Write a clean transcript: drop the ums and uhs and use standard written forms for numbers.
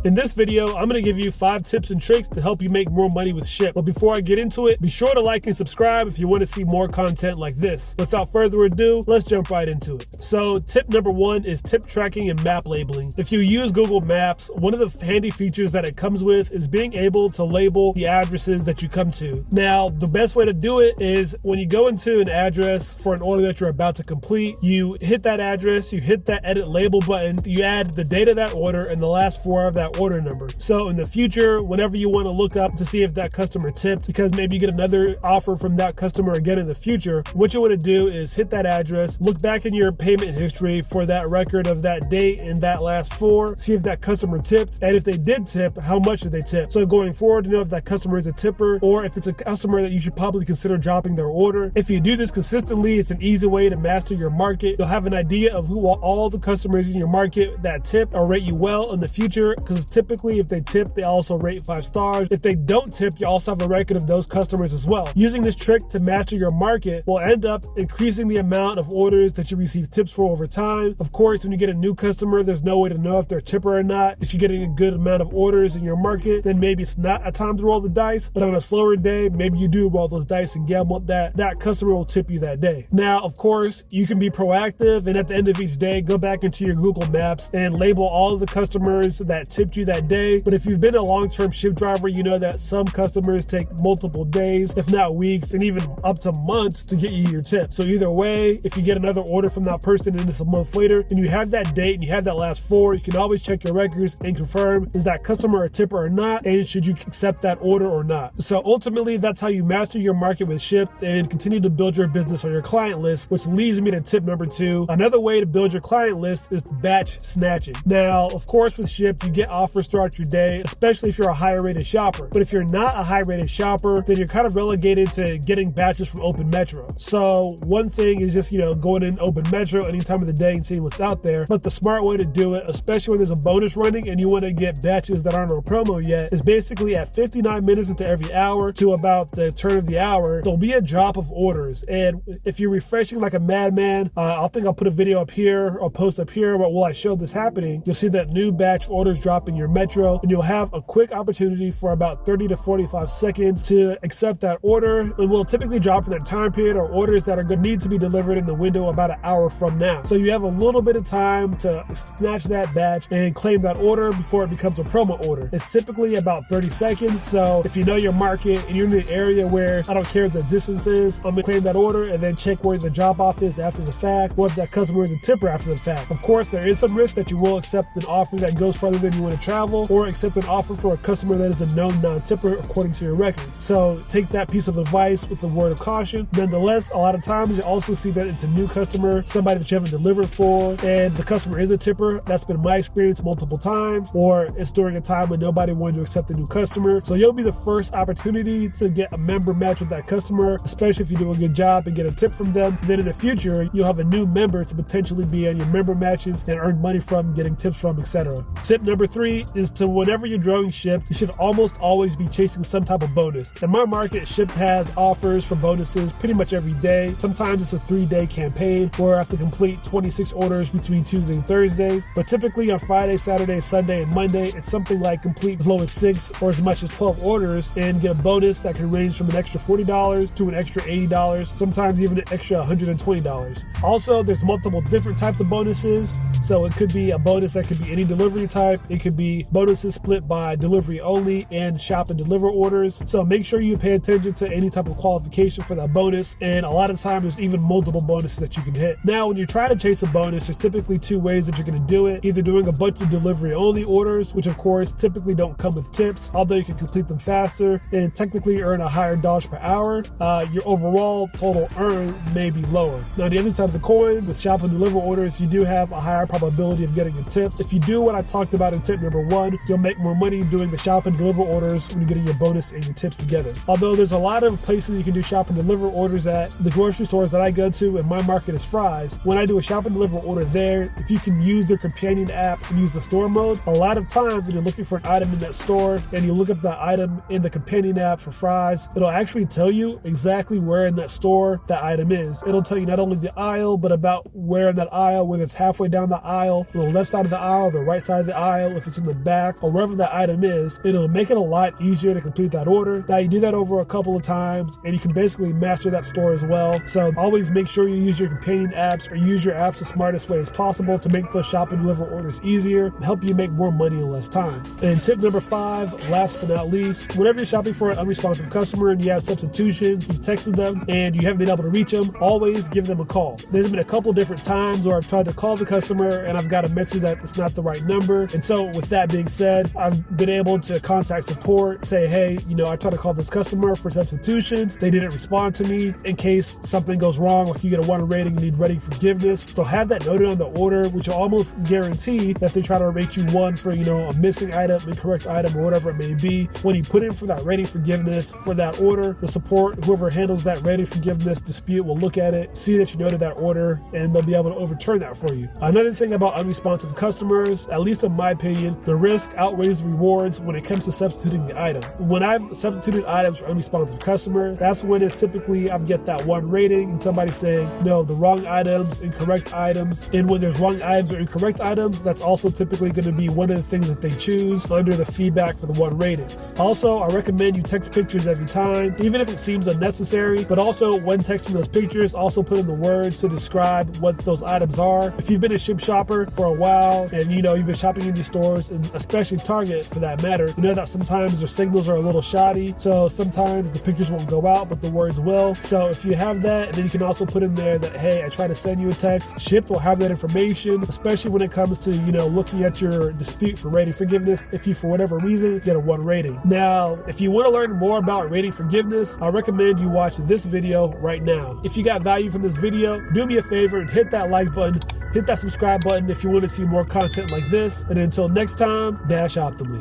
In this video, I'm going to give you 5 tips and tricks to help you make more money with Shipt. But before I get into it, be sure to like and subscribe if you want to see more content like this. Without further ado, let's jump right into it. So tip number 1 is tip tracking and map labeling. If you use Google Maps, one of the handy features that it comes with is being able to label the addresses that you come to. Now, the best way to do it is when you go into an address for an order that you're about to complete, you hit that address, you hit that edit label button, you add the date of that order and the last 4 of that order number. So in the future, whenever you want to look up to see if that customer tipped, because maybe you get another offer from that customer again in the future, what you want to do is hit that address, look back in your payment history for that record of that date and that last 4, see if that customer tipped, and if they did tip, how much did they tip? So going forward, to know if that customer is a tipper or if it's a customer that you should probably consider dropping their order. If you do this consistently, it's an easy way to master your market. You'll have an idea of who all the customers in your market that tip or rate you well in the future, because typically if they tip, they also rate 5 stars. If they don't tip, you also have a record of those customers as well. Using this trick to master your market will end up increasing the amount of orders that you receive tips for over time. Of course, when you get a new customer, there's no way to know if they're a tipper or not. If you're getting a good amount of orders in your market, then maybe it's not a time to roll the dice, but on a slower day, maybe you do roll those dice and gamble that customer will tip you that day. Now, of course, you can be proactive and at the end of each day, go back into your Google Maps and label all of the customers that tipped you that day. But if you've been a long-term Shipt driver, you know that some customers take multiple days, if not weeks, and even up to months to get you your tip. So either way, if you get another order from that person and it's a month later and you have that date and you have that last 4, you can always check your records and confirm, is that customer a tipper or not, and should you accept that order or not. So ultimately, that's how you master your market with Shipt and continue to build your business or your client list, which leads me to tip number 2. Another way to build your client list is batch snatching. Now, of course, with Shipt, you get offers throughout your day, especially if you're a higher rated shopper. But if you're not a high rated shopper, then you're kind of relegated to getting batches from Open Metro. So one thing is just, going in Open Metro any time of the day and seeing what's out there. But the smart way to do it, especially when there's a bonus running and you want to get batches that aren't on promo yet, is basically at 59 minutes into every hour to about the turn of the hour, there'll be a drop of orders. And if you're refreshing like a madman, I think I'll put a video up here or post up here, but while I show this happening, you'll see that new batch of orders drop in your Metro, and you'll have a quick opportunity for about 30 to 45 seconds to accept that order, and will typically drop in that time period or orders that are going to need to be delivered in the window about an hour from now. So you have a little bit of time to snatch that batch and claim that order before it becomes a promo order. It's typically about 30 seconds. So if you know your market and you're in an area where I don't care what the distance is, I'm gonna claim that order and then check where the drop off is after the fact, or if that customer is a tipper after the fact. Of course, there is some risk that you will accept an offer that goes further than you want to travel, or accept an offer for a customer that is a known non-tipper according to your records. So take that piece of advice with a word of caution. Nonetheless, a lot of times you also see that it's a new customer, somebody that you haven't delivered for, and the customer is a tipper. That's been my experience multiple times, or it's during a time when nobody wanted to accept a new customer. So you'll be the first opportunity to get a member match with that customer, especially if you do a good job and get a tip from them. Then in the future, you'll have a new member to potentially be on your member matches and earn money from, getting tips from, etc. Tip number 3 is to, whenever you're growing Shipt, you should almost always be chasing some type of bonus. In my market, Shipt has offers for bonuses pretty much every day. Sometimes it's a 3-day campaign where I have to complete 26 orders between Tuesday and Thursdays. But typically on Friday, Saturday, Sunday, and Monday, it's something like complete as low as 6 or as much as 12 orders and get a bonus that can range from an extra $40 to an extra $80, sometimes even an extra $120. Also, there's multiple different types of bonuses. So it could be a bonus that could be any delivery type. It could be bonuses split by delivery only and shop and deliver orders. So make sure you pay attention to any type of qualification for that bonus. And a lot of times there's even multiple bonuses that you can hit. Now, when you're trying to chase a bonus, there's typically 2 ways that you're going to do it. Either doing a bunch of delivery only orders, which of course typically don't come with tips, although you can complete them faster and technically earn a higher dollars per hour. Your overall total earn may be lower. Now, the other side of the coin, with shop and deliver orders, you do have a higher probability of getting a tip. If you do what I talked about in tip number 1, you'll make more money doing the shop and deliver orders when you're getting your bonus and your tips together. Although there's a lot of places you can do shop and deliver orders at. The grocery stores that I go to in my market is Fry's. When I do a shop and deliver order there, if you can use their companion app and use the store mode, a lot of times when you're looking for an item in that store and you look up the item in the companion app for Fry's, it'll actually tell you exactly where in that store that item is. It'll tell you not only the aisle, but about where in that aisle, whether it's halfway down the aisle, on the left side of the aisle, the right side of the aisle, if it's it's in the back or wherever that item is, it'll make it a lot easier to complete that order. Now you do that over a couple of times and you can basically master that store as well. So always make sure you use your companion apps or use your apps the smartest way as possible to make those shop and deliver orders easier and help you make more money in less time. And tip number 5, last but not least, whenever you're shopping for an unresponsive customer and you have substitutions, you've texted them and you haven't been able to reach them, always give them a call. There's been a couple different times where I've tried to call the customer and I've got a message that it's not the right number. And so with that being said, I've been able to contact support, say, hey, I tried to call this customer for substitutions. They didn't respond to me. In case something goes wrong, like you get a 1 rating, you need rating forgiveness. So have that noted on the order, which will almost guarantee that if they try to rate you 1 for, a missing item, incorrect item, or whatever it may be, when you put in for that rating forgiveness for that order, the support, whoever handles that rating forgiveness dispute will look at it, see that you noted that order, and they'll be able to overturn that for you. Another thing about unresponsive customers, at least in my opinion, the risk outweighs the rewards when it comes to substituting the item. When I've substituted items for unresponsive customers, that's when it's typically I get that 1 rating and somebody saying, no, the wrong items, incorrect items. And when there's wrong items or incorrect items, that's also typically going to be one of the things that they choose under the feedback for the 1 ratings. Also, I recommend you text pictures every time, even if it seems unnecessary, but also when texting those pictures, also put in the words to describe what those items are. If you've been a Shipt Shopper for a while and you've been shopping in these stores, and especially Target for that matter, you know that sometimes their signals are a little shoddy, so sometimes the pictures won't go out, but the words will. So if you have that, and then you can also put in there that, hey, I tried to send you a text, Shipt will have that information, especially when it comes to, looking at your dispute for rating forgiveness if you, for whatever reason, get a 1 rating. Now, if you want to learn more about rating forgiveness, I recommend you watch this video right now. If you got value from this video, do me a favor and hit that like button, hit that subscribe button if you want to see more content like this, and until next time, dash optimally.